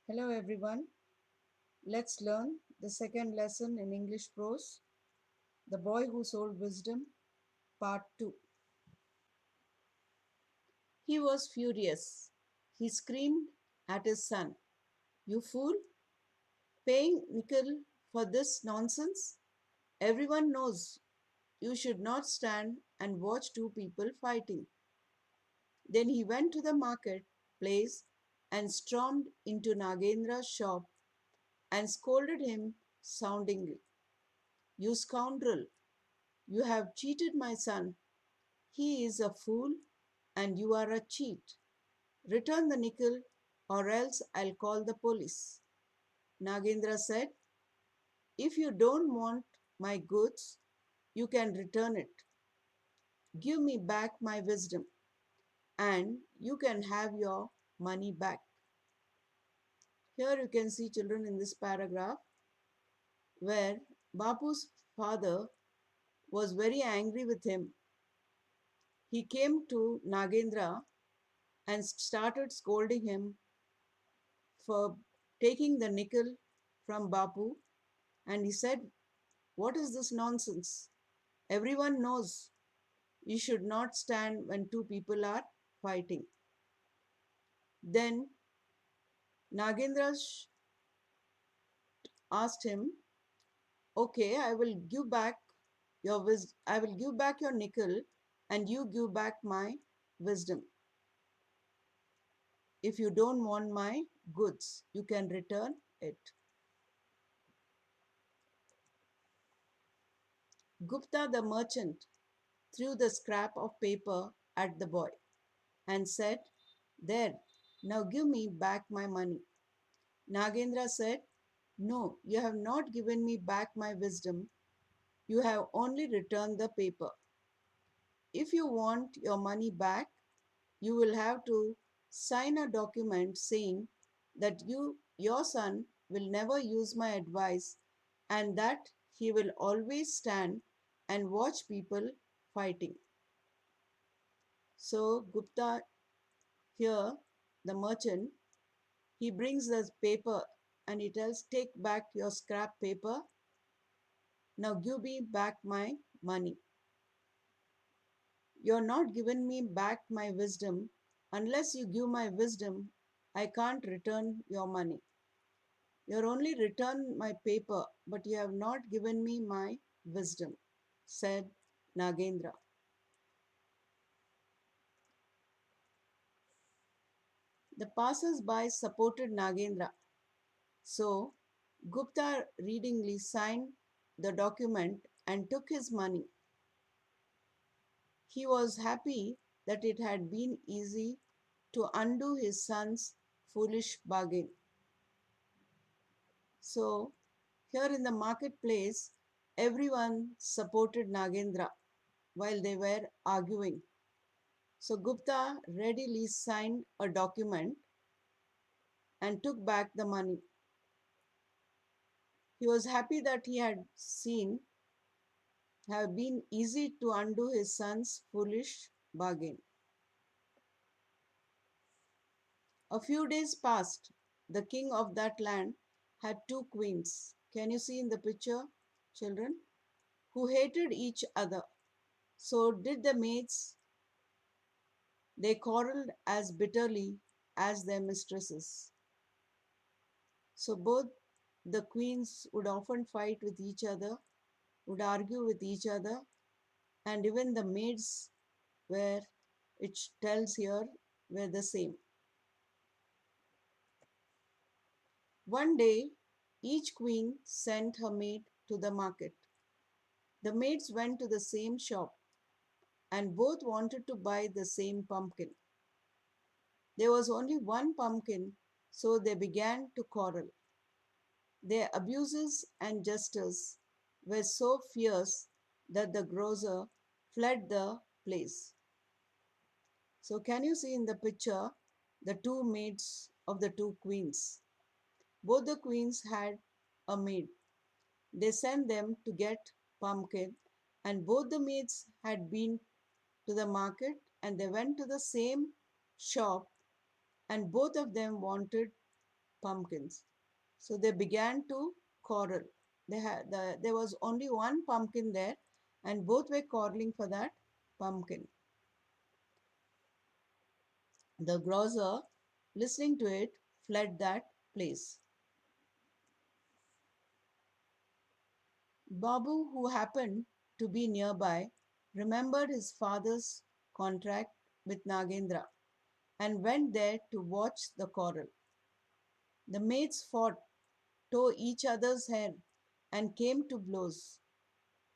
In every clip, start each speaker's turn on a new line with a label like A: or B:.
A: Hello everyone. Let's learn the second lesson in English prose, The Boy Who Sold Wisdom, Part 2. He was furious. He screamed at his son, "You fool! Paying nickel for this nonsense? Everyone knows you should not stand and watch two people fighting." Then he went to the market place and stormed into Nagendra's shop and scolded him soundingly. "You scoundrel! You have cheated my son. He is a fool and you are a cheat. Return the nickel or else I'll call the police." Nagendra said, "If you don't want my goods, you can return it. Give me back my wisdom and you can have your money back." Here you can see, children, in this paragraph where Bapu's father was very angry with him. He came to Nagendra and started scolding him for taking the nickel from Bapu, and he said, "What is this nonsense? Everyone knows you should not stand when two people are fighting." Then Nagendra asked him, "Okay, I will give back your nickel and you give back my wisdom. If you don't want my goods, you can return it." Gupta the merchant threw the scrap of paper at the boy and said, "There, now give me back my money." Nagendra said, "No, you have not given me back my wisdom. You have only returned the paper. If you want your money back, you will have to sign a document saying that your son will never use my advice and that he will always stand and watch people fighting." So Gupta here, the merchant, he brings the paper and he tells, "Take back your scrap paper. Now give me back my money. You're not giving me back my wisdom. Unless you give my wisdom, I can't return your money. You're only returned my paper, but you have not given me my wisdom," said Nagendra. The passers-by supported Nagendra. So Gupta readingly signed the document and took his money. He was happy that it had been easy to undo his son's foolish bargain. So, here in the marketplace, everyone supported Nagendra while they were arguing. So, Gupta readily signed a document and took back the money. He was happy that he had seen have been easy to undo his son's foolish bargain. A few days passed. The king of that land had two queens. Can you see in the picture, children? Who hated each other. So did the maids. They quarreled as bitterly as their mistresses. So both the queens would often fight with each other, would argue with each other, and even the maids were, it tells here, were the same. One day, each queen sent her maid to the market. The maids went to the same shop and both wanted to buy the same pumpkin. There was only one pumpkin, so they began to quarrel. Their abuses and gestures were so fierce that the grocer fled the place. So, can you see in the picture the two maids of the two queens? Both the queens had a maid. They sent them to get pumpkin, and both the maids had been to the market and they went to the same shop, and both of them wanted pumpkins. So they began to quarrel. There was only one pumpkin there, and both were quarreling for that pumpkin. The grocer, listening to it, fled that place. Babu, who happened to be nearby, remembered his father's contract with Nagendra and went there to watch the quarrel. The maids fought, tore each other's hair, and came to blows.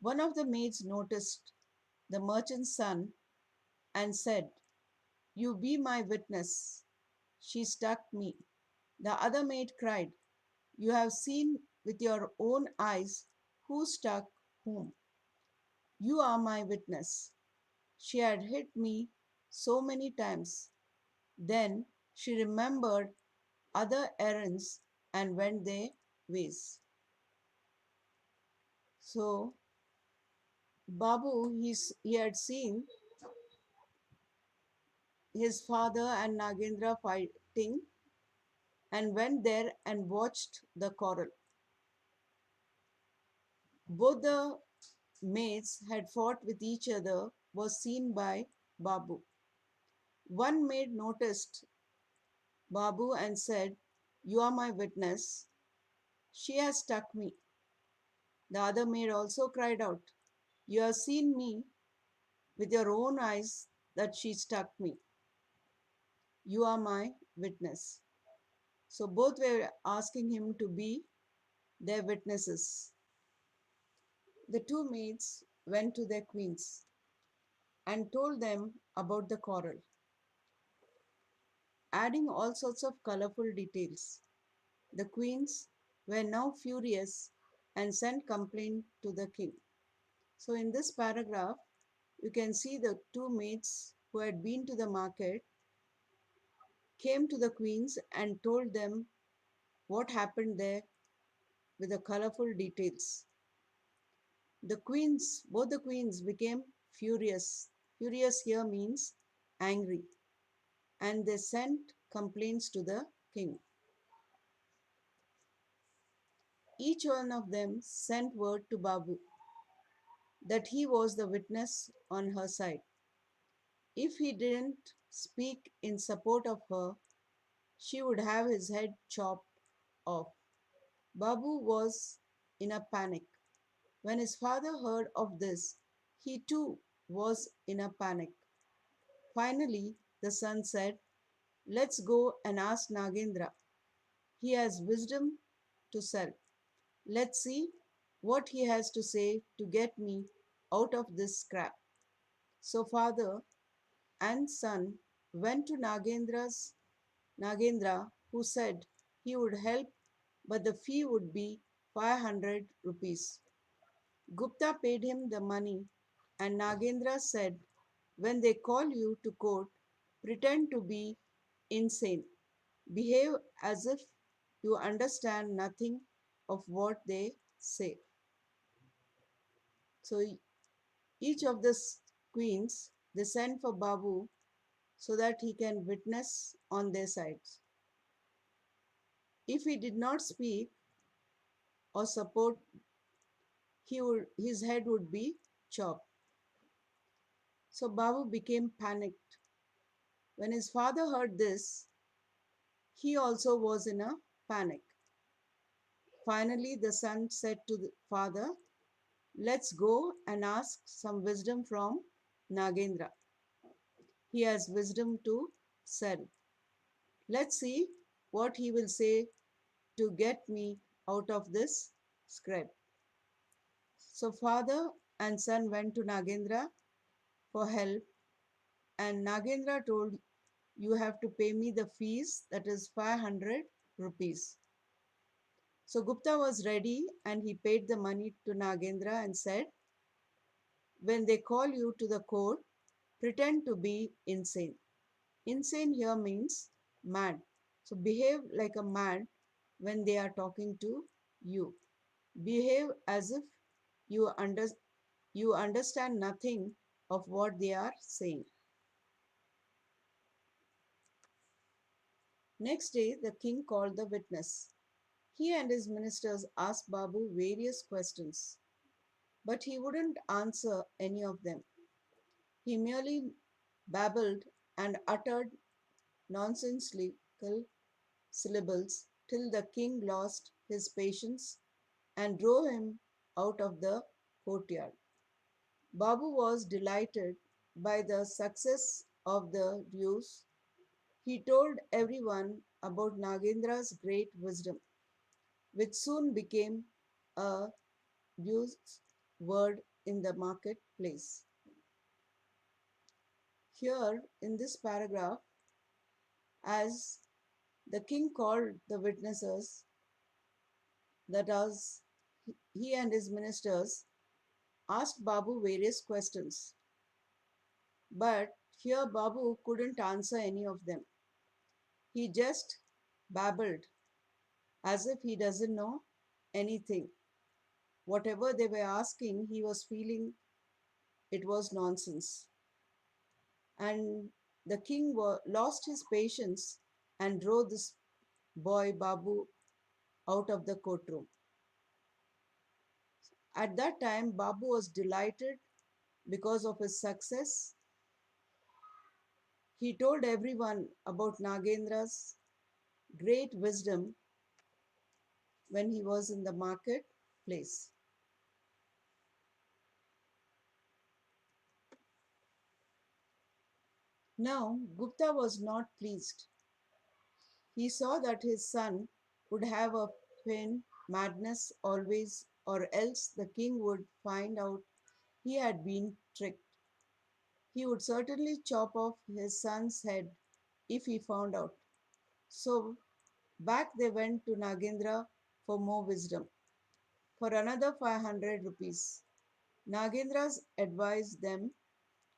A: One of the maids noticed the merchant's son and said, "You be my witness. She struck me." The other maid cried, "You have seen with your own eyes who struck whom. You are my witness. She had hit me so many times." Then she remembered other errands and went their ways. So Babu, he had seen his father and Nagendra fighting and went there and watched the quarrel. Both the maids had fought with each other was seen by Babu. One maid noticed Babu and said, "You are my witness. She has struck me." The other maid also cried out, "You have seen me with your own eyes that she struck me. You are my witness." So both were asking him to be their witnesses. The two maids went to their queens and told them about the quarrel, adding all sorts of colorful details. The queens were now furious and sent complaint to the king. So in this paragraph, you can see the two maids who had been to the market came to the queens and told them what happened there with the colorful details. Both the queens became furious. Furious here means angry, and they sent complaints to the king. Each one of them sent word to Babu that he was the witness on her side. If he didn't speak in support of her, she would have his head chopped off. Babu was in a panic. When his father heard of this, he too was in a panic. Finally, the son said, "Let's go and ask Nagendra. He has wisdom to sell. Let's see what he has to say to get me out of this scrap." So father and son went to Nagendra, who said he would help, but the fee would be 500 rupees. Gupta paid him the money, and Nagendra said, "When they call you to court, pretend to be insane. Behave as if you understand nothing of what they say." So each of the queens they sent for Babu so that he can witness on their sides. If he did not speak or support, his head would be chopped. So Babu became panicked. When his father heard this, he also was in a panic. Finally, the son said to the father, "Let's go and ask some wisdom from Nagendra. He has wisdom to sell. Let's see what he will say to get me out of this scrape." So father and son went to Nagendra for help, and Nagendra told, "You have to pay me the fees, that is 500 rupees." So Gupta was ready and he paid the money to Nagendra and said, "When they call you to the court, pretend to be insane." Insane here means mad. So behave like a mad when they are talking to you. Behave as if you, under, you understand nothing of what they are saying. Next day, the king called the witness. He and his ministers asked Babu various questions, but he wouldn't answer any of them. He merely babbled and uttered nonsensical syllables till the king lost his patience and drove him out of the courtyard. Babu was delighted by the success of the ruse. He told everyone about Nagendra's great wisdom, which soon became a used word in the marketplace. Here in this paragraph, as the king called the witnesses, that is, he and his ministers asked Babu various questions, but here Babu couldn't answer any of them. He just babbled as if he doesn't know anything. Whatever they were asking, he was feeling it was nonsense. And the king lost his patience and drove this boy Babu out of the courtroom. At that time, Babu was delighted because of his success. He told everyone about Nagendra's great wisdom when he was in the marketplace. Now, Gupta was not pleased. He saw that his son would have a twin madness always, or else the king would find out he had been tricked. He would certainly chop off his son's head if he found out. So back they went to Nagendra for more wisdom. For another 500 rupees, Nagendra's advised them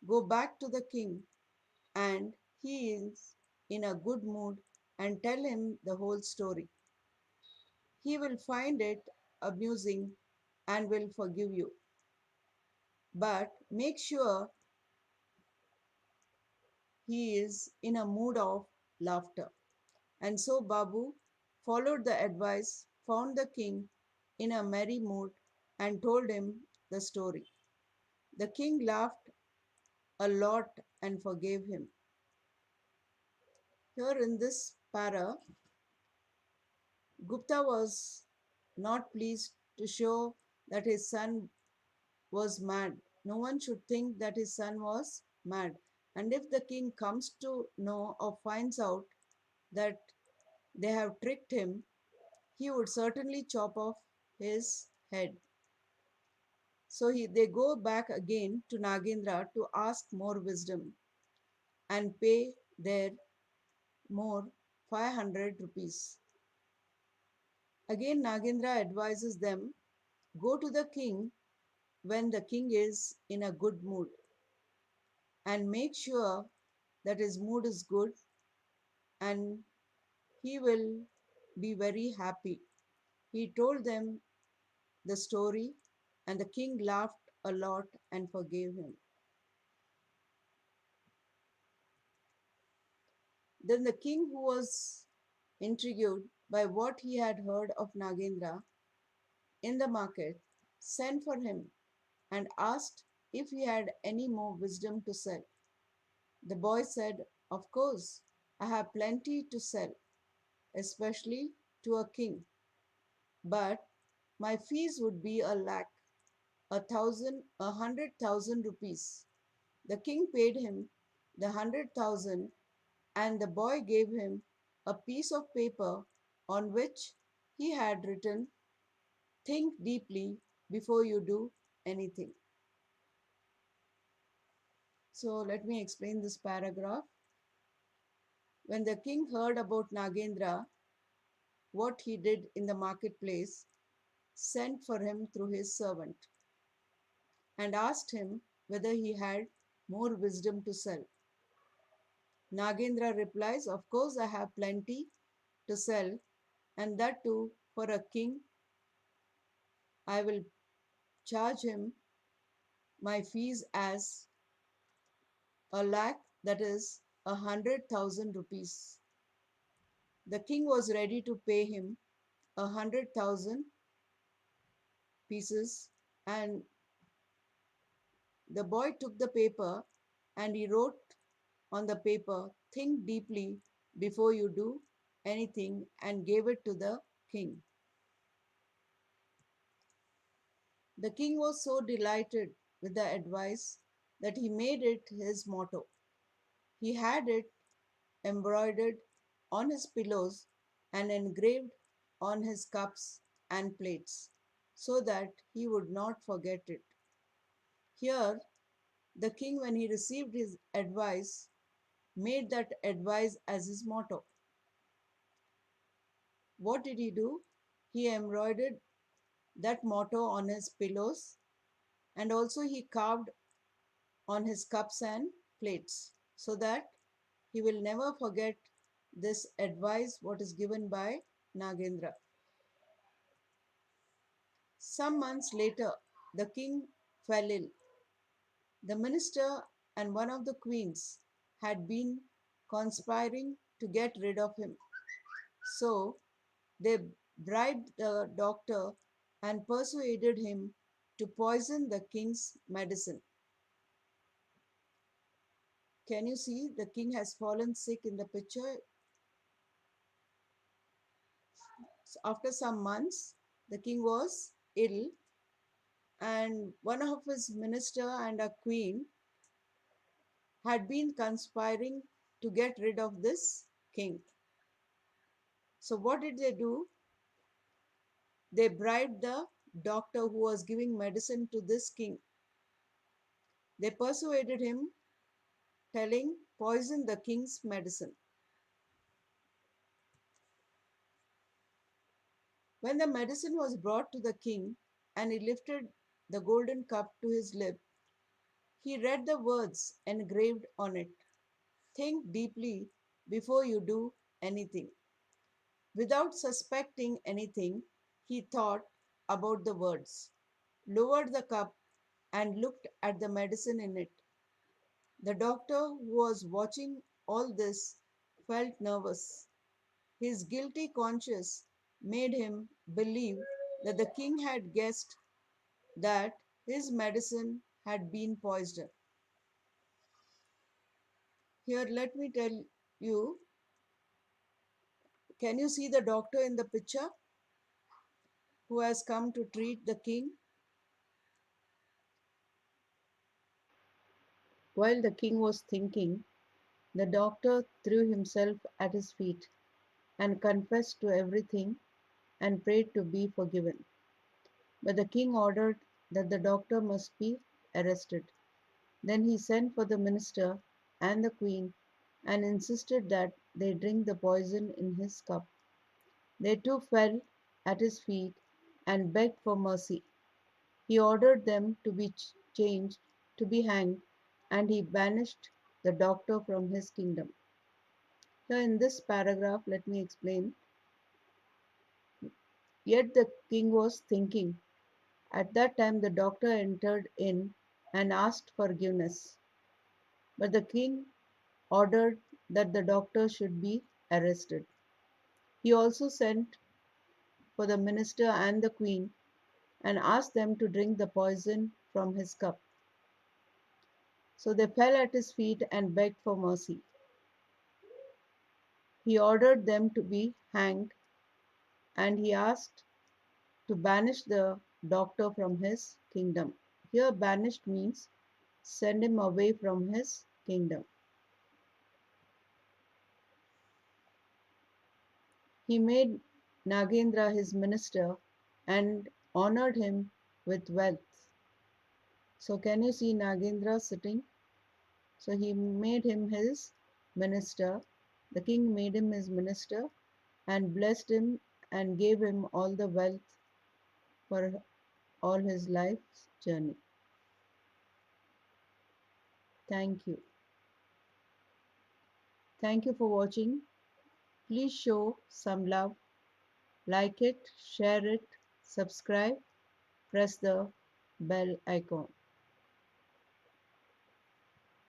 A: go back to the king and he is in a good mood and tell him the whole story. He will find it amusing and will forgive you. But make sure he is in a mood of laughter. And so Babu followed the advice, found the king in a merry mood, and told him the story. The king laughed a lot and forgave him. Here in this para, Gupta was not pleased to show that his son was mad. No one should think that his son was mad. And if the king comes to know or finds out that they have tricked him, he would certainly chop off his head. So they go back again to Nagendra to ask more wisdom and pay their more 500 rupees. Again, Nagendra advises them go to the king when the king is in a good mood and make sure that his mood is good and he will be very happy. He told them the story and the king laughed a lot and forgave him. Then the king, who was intrigued by what he had heard of Nagendra in the market, sent for him and asked if he had any more wisdom to sell. The boy said, of course, I have plenty to sell, especially to a king. But my fees would be a lakh, 100,000 rupees. The king paid him the 100,000 and the boy gave him a piece of paper on which he had written, think deeply before you do anything. So let me explain this paragraph. When the king heard about Nagendra, what he did in the marketplace, sent for him through his servant and asked him whether he had more wisdom to sell. Nagendra replies, of course, I have plenty to sell, and that too for a king. I will charge him my fees as a lakh, that is 100,000 rupees. The king was ready to pay him 100,000 pieces, and the boy took the paper and he wrote on the paper, "Think deeply before you do anything," and gave it to the king. The king was so delighted with the advice that he made it his motto. He had it embroidered on his pillows and engraved on his cups and plates so that he would not forget it. Here, the king, when he received his advice, made that advice as his motto. What did he do? He embroidered that motto on his pillows, and also he carved on his cups and plates so that he will never forget this advice what is given by Nagendra. Some months later, the king fell ill. The minister and one of the queens had been conspiring to get rid of him. So they bribed the doctor and persuaded him to poison the king's medicine. Can you see the king has fallen sick in the picture? So after some months, the king was ill, and one of his minister and a queen had been conspiring to get rid of this king. So what did they do? They bribed the doctor who was giving medicine to this king. They persuaded him, telling, "Poison the king's medicine." When the medicine was brought to the king and he lifted the golden cup to his lip, he read the words engraved on it. "Think deeply before you do anything." Without suspecting anything, he thought about the words, lowered the cup, and looked at the medicine in it. The doctor, who was watching all this, felt nervous. His guilty conscience made him believe that the king had guessed that his medicine had been poisoned. Here, let me tell you, can you see the doctor in the picture who has come to treat the king? While the king was thinking, the doctor threw himself at his feet and confessed to everything and prayed to be forgiven. But the king ordered that the doctor must be arrested. Then he sent for the minister and the queen and insisted that they drink the poison in his cup. They too fell at his feet and begged for mercy. He ordered them to be changed, to be hanged, and he banished the doctor from his kingdom. Here in this paragraph, let me explain. Yet the king was thinking. At that time, the doctor entered in and asked forgiveness. But the king ordered that the doctor should be arrested. He also sent for the minister and the queen and asked them to drink the poison from his cup. So they fell at his feet and begged for mercy. He ordered them to be hanged, and he asked to banish the doctor from his kingdom. Here, banished means send him away from his kingdom. He made Nagendra his minister and honored him with wealth. So, can you see Nagendra sitting? So, he made him his minister. The king made him his minister and blessed him and gave him all the wealth for all his life's journey. Thank you. Thank you for watching. Please show some love, like it, share it, subscribe, press the bell icon.